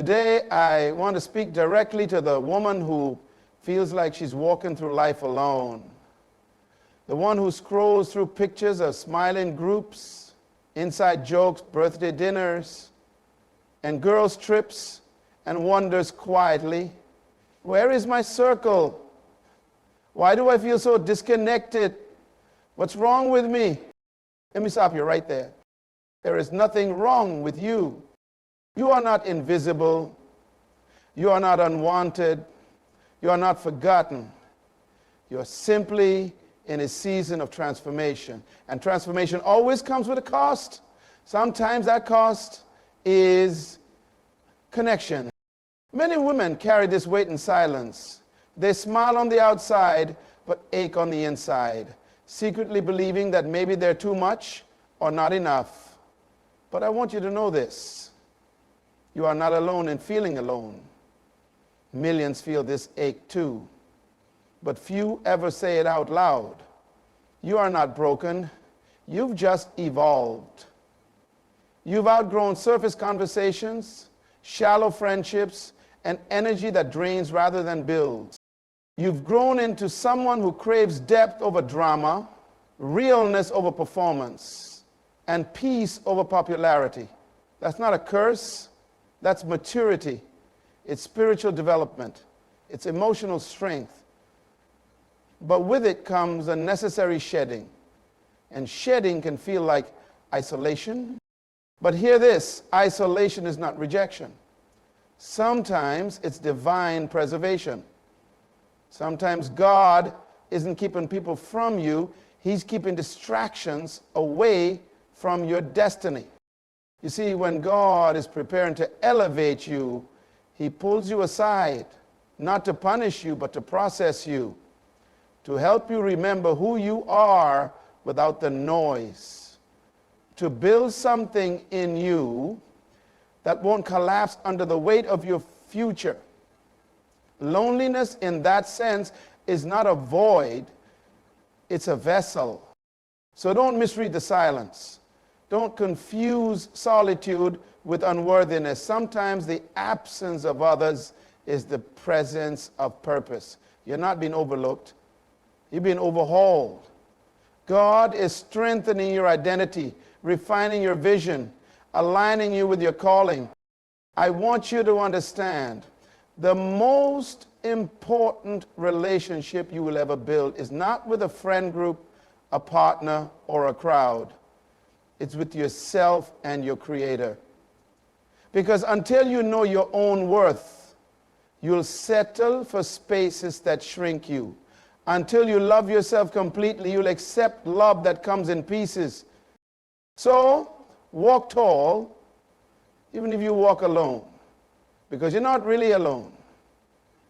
Today, I want to speak directly to the woman who feels like she's walking through life alone. The one who scrolls through pictures of smiling groups, inside jokes, birthday dinners, and girls' trips, and wonders quietly, where is my circle? Why do I feel so disconnected? What's wrong with me? Let me stop you right there. There is nothing wrong with you. You are not invisible. You are not unwanted. You are not forgotten. You are simply in a season of transformation. And transformation always comes with a cost. Sometimes that cost is connection. Many women carry this weight in silence. They smile on the outside, but ache on the inside, secretly believing that maybe they're too much or not enough. But I want you to know this. You are not alone in feeling alone. Millions feel this ache too, but few ever say it out loud. You are not broken. You've just evolved. You've outgrown surface conversations, shallow friendships, and energy that drains rather than builds. You've grown into someone who craves depth over drama, realness over performance, and peace over popularity. That's not a curse. That's maturity. It's spiritual development. It's emotional strength. But with it comes a necessary shedding. And shedding can feel like isolation. But hear this, isolation is not rejection. Sometimes it's divine preservation. Sometimes God isn't keeping people from you. He's keeping distractions away from your destiny. You see, when God is preparing to elevate you, He pulls you aside, not to punish you, but to process you, to help you remember who you are without the noise, to build something in you that won't collapse under the weight of your future. Loneliness in that sense is not a void, it's a vessel. So don't misread the silence. Don't confuse solitude with unworthiness. Sometimes the absence of others is the presence of purpose. You're not being overlooked. You're being overhauled. God is strengthening your identity, refining your vision, aligning you with your calling. I want you to understand the most important relationship you will ever build is not with a friend group, a partner, or a crowd. It's with yourself and your Creator. Because until you know your own worth, you'll settle for spaces that shrink you. Until you love yourself completely, you'll accept love that comes in pieces. So, walk tall, even if you walk alone. Because you're not really alone.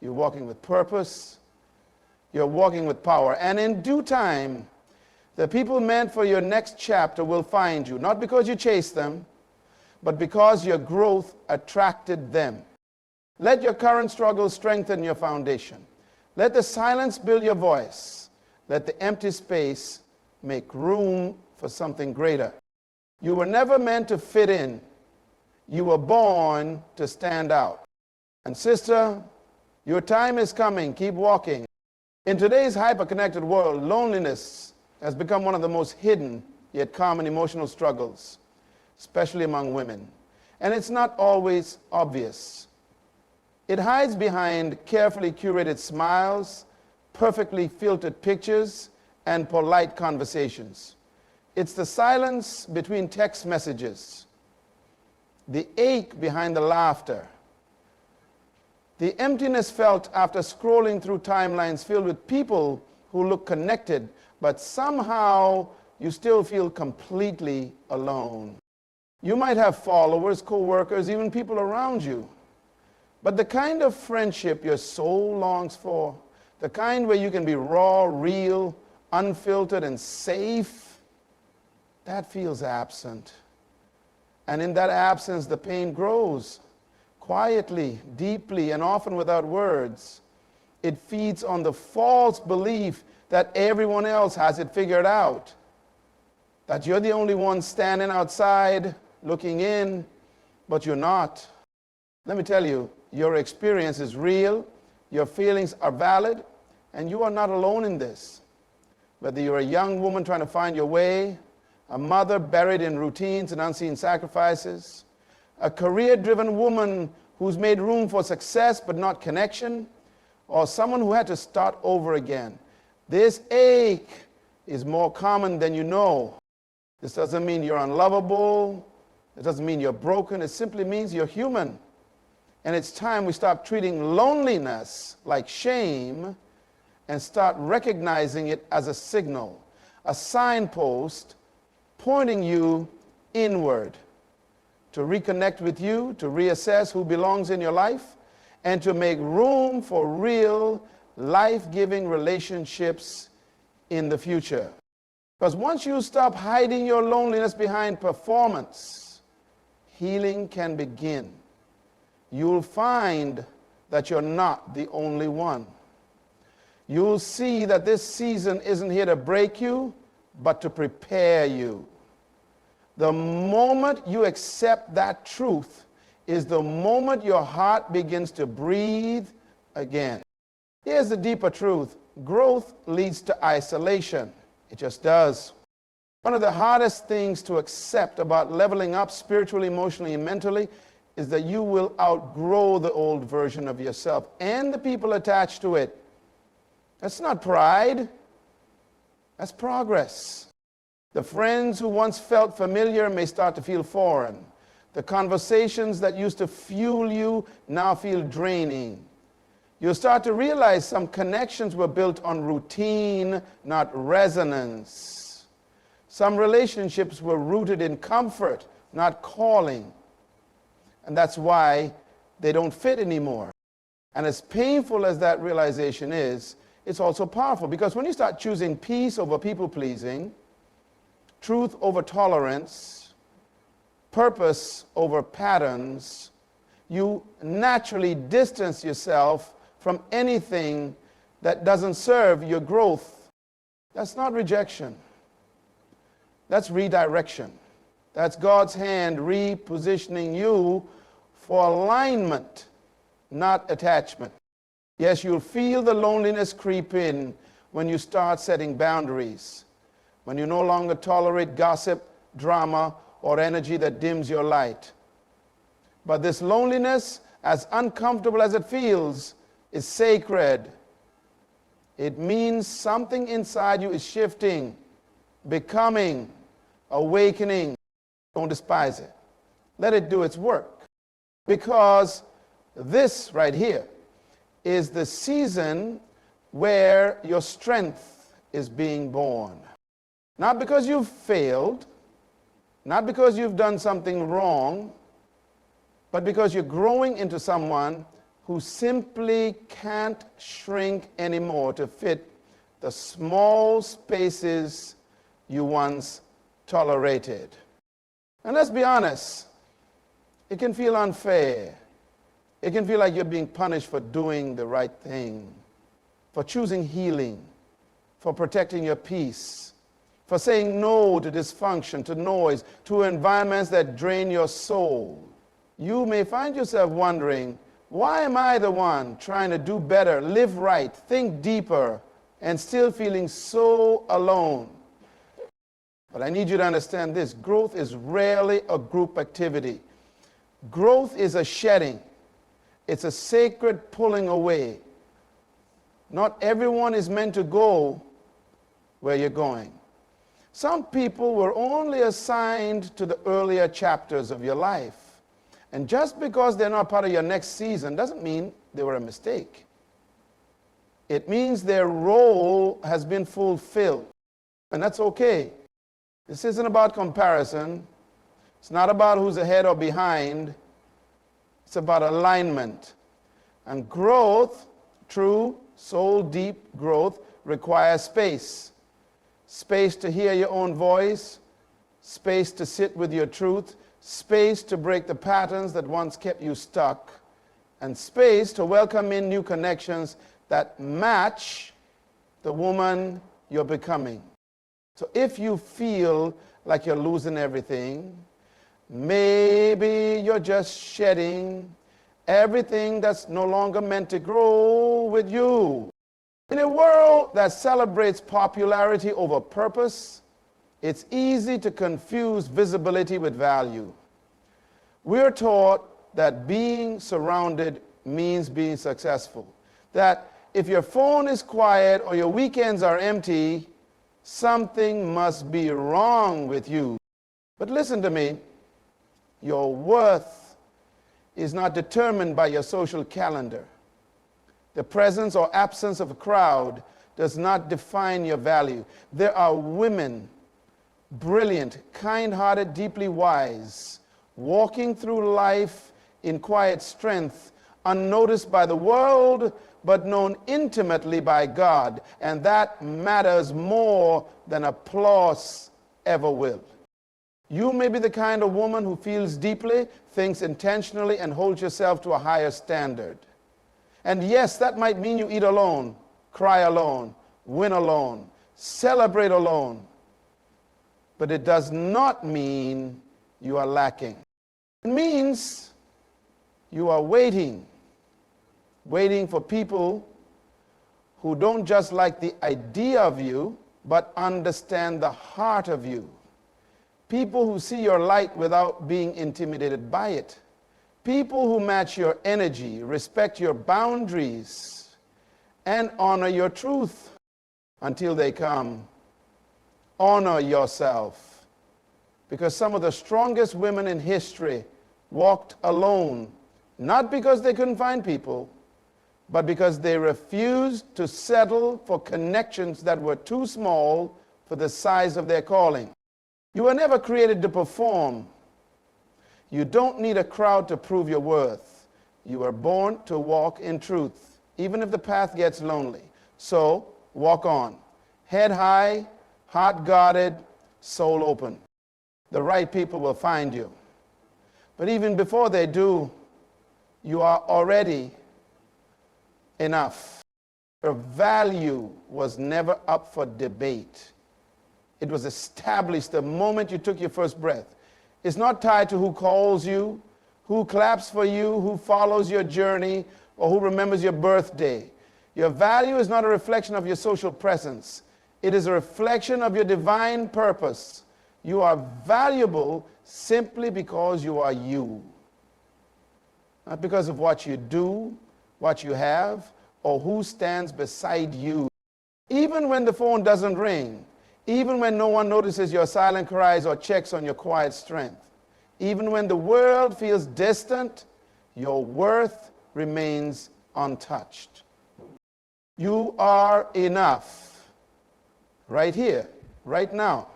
You're walking with purpose. You're walking with power. And in due time, the people meant for your next chapter will find you, not because you chased them, but because your growth attracted them. Let your current struggles strengthen your foundation. Let the silence build your voice. Let the empty space make room for something greater. You were never meant to fit in. You were born to stand out. And sister, your time is coming. Keep walking. In today's hyper-connected world, loneliness has become one of the most hidden yet common emotional struggles, especially among women. And it's not always obvious. It hides behind carefully curated smiles, perfectly filtered pictures, and polite conversations. It's the silence between text messages, the ache behind the laughter, the emptiness felt after scrolling through timelines filled with people who look connected, but somehow you still feel completely alone. You might have followers, co-workers, even people around you. But the kind of friendship your soul longs for, the kind where you can be raw, real, unfiltered, and safe, that feels absent. And in that absence, the pain grows quietly, deeply, and often without words. It feeds on the false belief that everyone else has it figured out, that you're the only one standing outside looking in, but you're not. Let me tell you, your experience is real, your feelings are valid, and you are not alone in this. Whether you're a young woman trying to find your way, a mother buried in routines and unseen sacrifices, a career-driven woman who's made room for success but not connection, or someone who had to start over again. This ache is more common than you know. This doesn't mean you're unlovable. It doesn't mean you're broken. It simply means you're human. And it's time we stop treating loneliness like shame and start recognizing it as a signal, a signpost pointing you inward to reconnect with you, to reassess who belongs in your life, and to make room for real, life-giving relationships in the future. Because once you stop hiding your loneliness behind performance, healing can begin. You'll find that you're not the only one. You'll see that this season isn't here to break you, but to prepare you. The moment you accept that truth is the moment your heart begins to breathe again. Here's the deeper truth. Growth leads to isolation. It just does. One of the hardest things to accept about leveling up spiritually, emotionally, and mentally is that you will outgrow the old version of yourself and the people attached to it. That's not pride. That's progress. The friends who once felt familiar may start to feel foreign. The conversations that used to fuel you now feel draining. You'll start to realize some connections were built on routine, not resonance. Some relationships were rooted in comfort, not calling. And that's why they don't fit anymore. And as painful as that realization is, it's also powerful, because when you start choosing peace over people-pleasing, truth over tolerance, purpose over patterns, you naturally distance yourself from anything that doesn't serve your growth. That's not rejection. That's redirection. That's God's hand repositioning you for alignment, not attachment. Yes, you'll feel the loneliness creep in when you start setting boundaries, when you no longer tolerate gossip, drama, or energy that dims your light. But this loneliness, as uncomfortable as it feels, is sacred. It means something inside you is shifting, becoming, awakening. Don't despise it. Let it do its work. Because this right here is the season where your strength is being born. Not because you've failed, not because you've done something wrong, but because you're growing into someone who simply can't shrink anymore to fit the small spaces you once tolerated. And let's be honest, it can feel unfair. It can feel like you're being punished for doing the right thing, for choosing healing, for protecting your peace, for saying no to dysfunction, to noise, to environments that drain your soul. You may find yourself wondering, why am I the one trying to do better, live right, think deeper, and still feeling so alone? But I need you to understand this. Growth is rarely a group activity. Growth is a shedding. It's a sacred pulling away. Not everyone is meant to go where you're going. Some people were only assigned to the earlier chapters of your life. And just because they're not part of your next season doesn't mean they were a mistake. It means their role has been fulfilled. And that's okay. This isn't about comparison. It's not about who's ahead or behind. It's about alignment. And growth, true, soul-deep growth, requires space. Space to hear your own voice, space to sit with your truth, space to break the patterns that once kept you stuck, and space to welcome in new connections that match the woman you're becoming. So if you feel like you're losing everything, maybe you're just shedding everything that's no longer meant to grow with you. In a world that celebrates popularity over purpose, it's easy to confuse visibility with value. We're taught that being surrounded means being successful. That if your phone is quiet or your weekends are empty, something must be wrong with you. But listen to me, your worth is not determined by your social calendar. The presence or absence of a crowd does not define your value. There are women, brilliant, kind-hearted, deeply wise, walking through life in quiet strength, unnoticed by the world, but known intimately by God. And that matters more than applause ever will. You may be the kind of woman who feels deeply, thinks intentionally, and holds yourself to a higher standard. And yes, that might mean you eat alone, cry alone, win alone, celebrate alone. But it does not mean you are lacking. It means you are waiting for people who don't just like the idea of you, but understand the heart of you. People who see your light without being intimidated by it. People who match your energy, respect your boundaries, and honor your truth until they come. Honor yourself. Because some of the strongest women in history walked alone, not because they couldn't find people, but because they refused to settle for connections that were too small for the size of their calling. You were never created to perform. You don't need a crowd to prove your worth. You were born to walk in truth, even if the path gets lonely. So, walk on. Head high, heart guarded, soul open. The right people will find you. But even before they do, you are already enough. Your value was never up for debate. It was established the moment you took your first breath. It's not tied to who calls you, who claps for you, who follows your journey, or who remembers your birthday. Your value is not a reflection of your social presence. It is a reflection of your divine purpose. You are valuable simply because you are you. Not because of what you do, what you have, or who stands beside you. Even when the phone doesn't ring, even when no one notices your silent cries or checks on your quiet strength, even when the world feels distant, your worth remains untouched. You are enough. Right here, right now.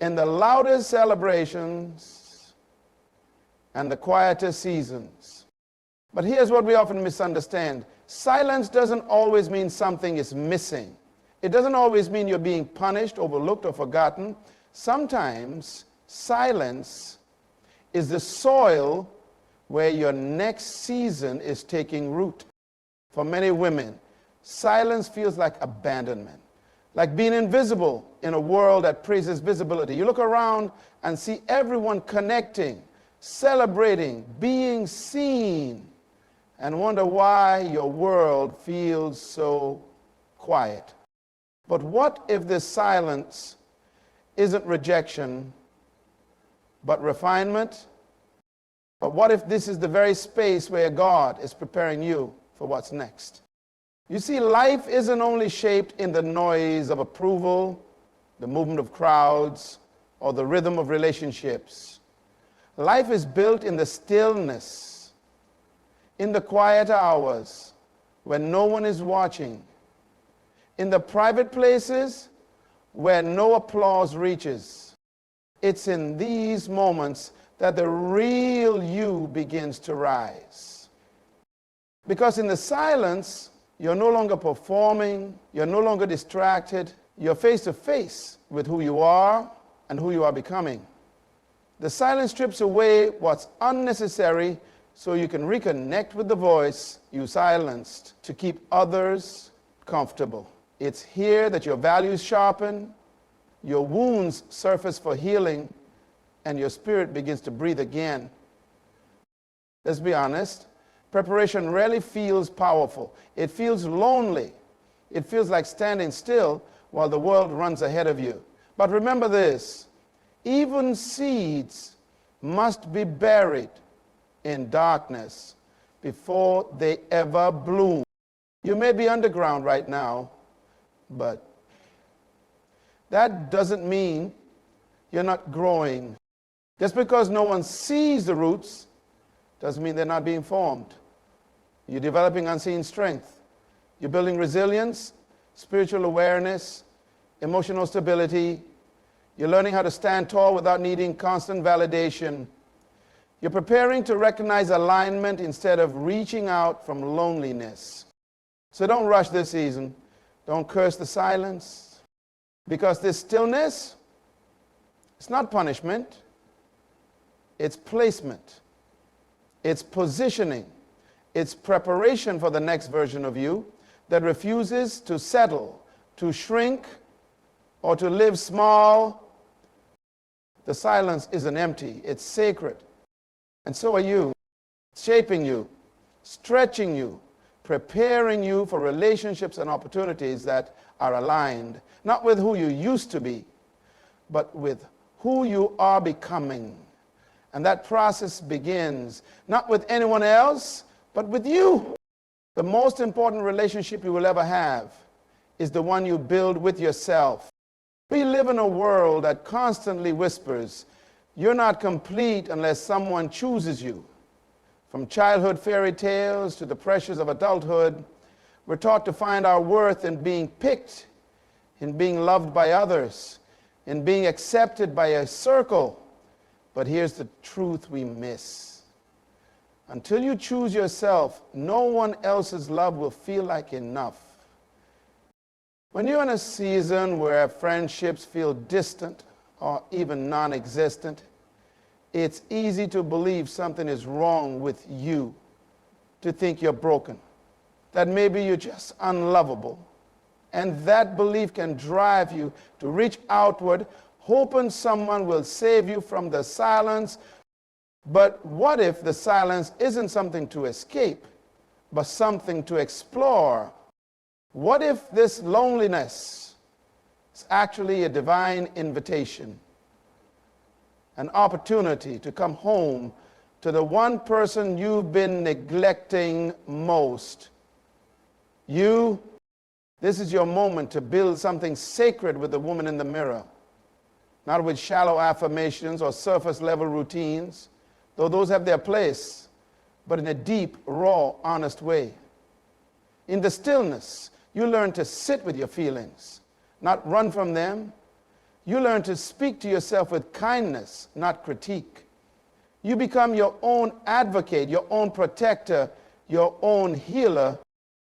In the loudest celebrations and the quietest seasons. But here's what we often misunderstand. Silence doesn't always mean something is missing. It doesn't always mean you're being punished, overlooked, or forgotten. Sometimes silence is the soil where your next season is taking root. For many women, silence feels like abandonment, like being invisible in a world that praises visibility. You look around and see everyone connecting, celebrating, being seen, and wonder why your world feels so quiet. But what if this silence isn't rejection, but refinement? But what if this is the very space where God is preparing you for what's next? You see, life isn't only shaped in the noise of approval, the movement of crowds, or the rhythm of relationships. Life is built in the stillness, in the quiet hours when no one is watching, in the private places where no applause reaches. It's in these moments that the real you begins to rise. Because in the silence, you're no longer performing, you're no longer distracted, you're face to face with who you are and who you are becoming. The silence strips away what's unnecessary so you can reconnect with the voice you silenced to keep others comfortable. It's here that your values sharpen, your wounds surface for healing, and your spirit begins to breathe again. Let's be honest, Preparation rarely feels powerful. It feels lonely. It feels like standing still while the world runs ahead of you. But remember this, even seeds must be buried in darkness before they ever bloom. You may be underground right now, but that doesn't mean you're not growing. Just because no one sees the roots doesn't mean they're not being formed. You're developing unseen strength. You're building resilience, spiritual awareness, emotional stability. You're learning how to stand tall without needing constant validation. You're preparing to recognize alignment instead of reaching out from loneliness. So don't rush this season. Don't curse the silence. Because this stillness, it's not punishment. It's placement. It's positioning. It's preparation for the next version of you that refuses to settle, to shrink, or to live small. The silence isn't empty. It's sacred. And so are you. Shaping you, stretching you, preparing you for relationships and opportunities that are aligned, not with who you used to be, but with who you are becoming. And that process begins not with anyone else, but with you. The most important relationship you will ever have is the one you build with yourself. We live in a world that constantly whispers, you're not complete unless someone chooses you. From childhood fairy tales to the pressures of adulthood, we're taught to find our worth in being picked, in being loved by others, in being accepted by a circle. But here's the truth we miss. Until you choose yourself, no one else's love will feel like enough. When you're in a season where friendships feel distant or even non-existent, it's easy to believe something is wrong with you, to think you're broken, that maybe you're just unlovable. And that belief can drive you to reach outward, hoping someone will save you from the silence. But what if the silence isn't something to escape, but something to explore? What if this loneliness is actually a divine invitation, an opportunity to come home to the one person you've been neglecting most? This is your moment to build something sacred with the woman in the mirror, not with shallow affirmations or surface level routines, though those have their place, but in a deep, raw, honest way. In the stillness, you learn to sit with your feelings, not run from them. You learn to speak to yourself with kindness, not critique. You become your own advocate, your own protector, your own healer.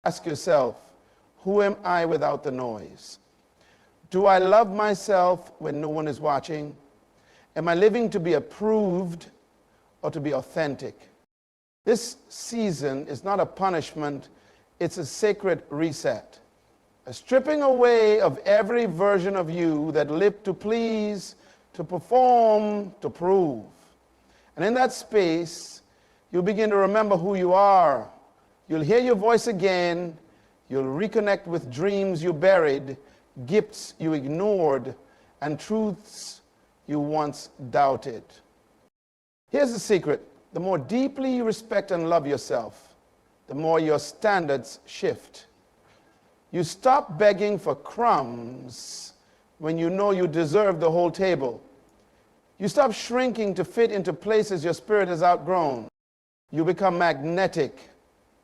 Ask yourself, who am I without the noise? Do I love myself when no one is watching? Am I living to be approved or to be authentic? This season is not a punishment, it's a sacred reset. A stripping away of every version of you that lived to please, to perform, to prove. And in that space, you'll begin to remember who you are. You'll hear your voice again. You'll reconnect with dreams you buried, gifts you ignored, and truths you once doubted. Here's the secret. The more deeply you respect and love yourself, the more your standards shift. You stop begging for crumbs when you know you deserve the whole table. You stop shrinking to fit into places your spirit has outgrown. You become magnetic,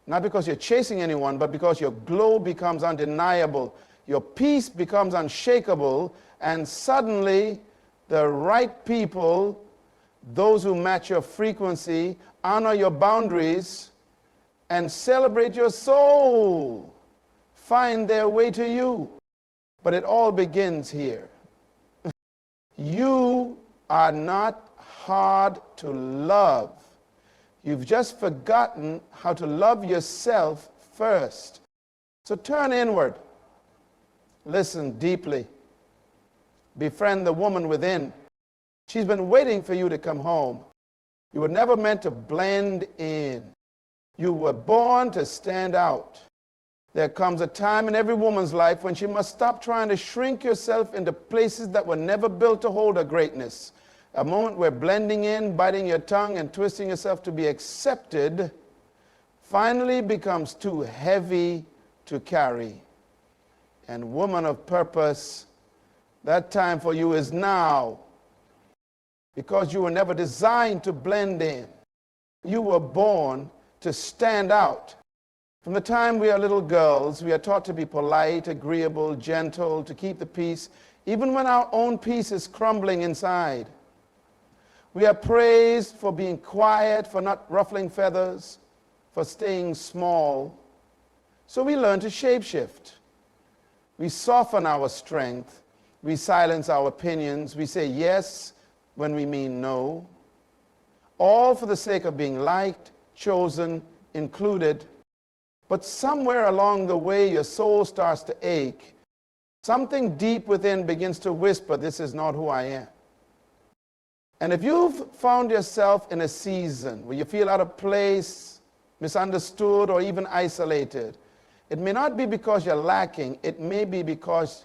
not because you're chasing anyone, but because your glow becomes undeniable. Your peace becomes unshakable, and suddenly the right people, those who match your frequency, honor your boundaries, and celebrate your soul, find their way to you. But it all begins here. You are not hard to love. You've just forgotten how to love yourself first. So turn inward. Listen deeply. Befriend the woman within. She's been waiting for you to come home. You were never meant to blend in. You were born to stand out. There comes a time in every woman's life when she must stop trying to shrink yourself into places that were never built to hold her greatness. A moment where blending in, biting your tongue, and twisting yourself to be accepted finally becomes too heavy to carry. And woman of purpose, that time for you is now, because you were never designed to blend in. You were born to stand out. From the time we are little girls, we are taught to be polite, agreeable, gentle, to keep the peace, even when our own peace is crumbling inside. We are praised for being quiet, for not ruffling feathers, for staying small. So we learn to shapeshift. We soften our strength. We silence our opinions. We say yes when we mean no. All for the sake of being liked, chosen, included. But somewhere along the way, your soul starts to ache. Something deep within begins to whisper, this is not who I am. And if you've found yourself in a season where you feel out of place, misunderstood, or even isolated, it may not be because you're lacking. It may be because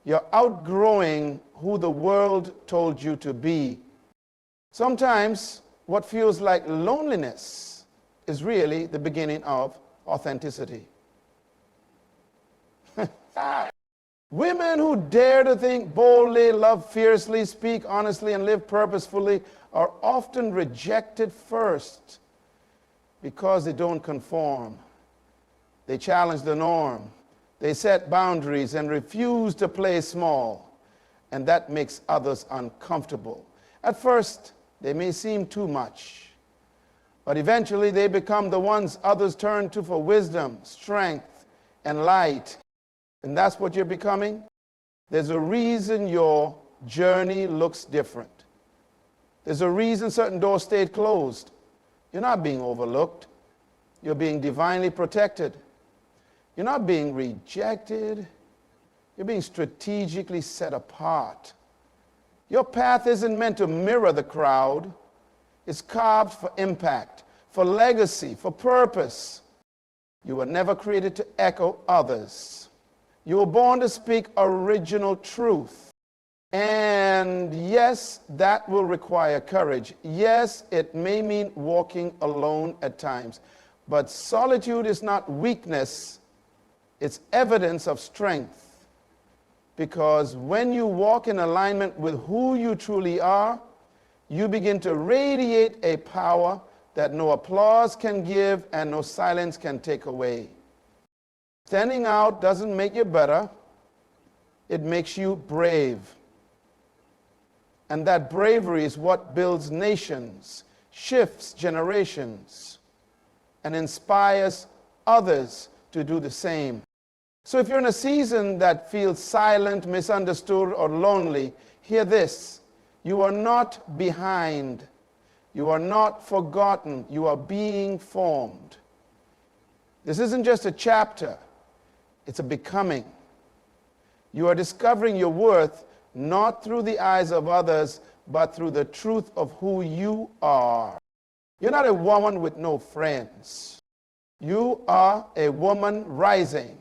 you're outgrowing who the world told you to be. Sometimes what feels like loneliness is really the beginning of authenticity. Women who dare to think boldly, love fiercely, speak honestly, and live purposefully are often rejected first because they don't conform. They challenge the norm. They set boundaries and refuse to play small. And that makes others uncomfortable. At first, they may seem too much. But eventually they become the ones others turn to for wisdom, strength, and light. And that's what you're becoming. There's a reason your journey looks different. There's a reason certain doors stayed closed. You're not being overlooked. You're being divinely protected. You're not being rejected. You're being strategically set apart. Your path isn't meant to mirror the crowd. It's carved for impact, for legacy, for purpose. You were never created to echo others. You were born to speak original truth. And yes, that will require courage. Yes, it may mean walking alone at times. But solitude is not weakness. It's evidence of strength. Because when you walk in alignment with who you truly are, you begin to radiate a power that no applause can give and no silence can take away. Standing out doesn't make you better. It makes you brave. And that bravery is what builds nations, shifts generations, and inspires others to do the same. So if you're in a season that feels silent, misunderstood, or lonely, hear this. You are not behind. You are not forgotten. You are being formed. This isn't just a chapter. It's a becoming. You are discovering your worth not through the eyes of others, but through the truth of who you are. You're not a woman with no friends. You are a woman rising.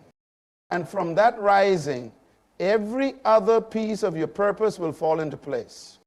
And from that rising, every other piece of your purpose will fall into place.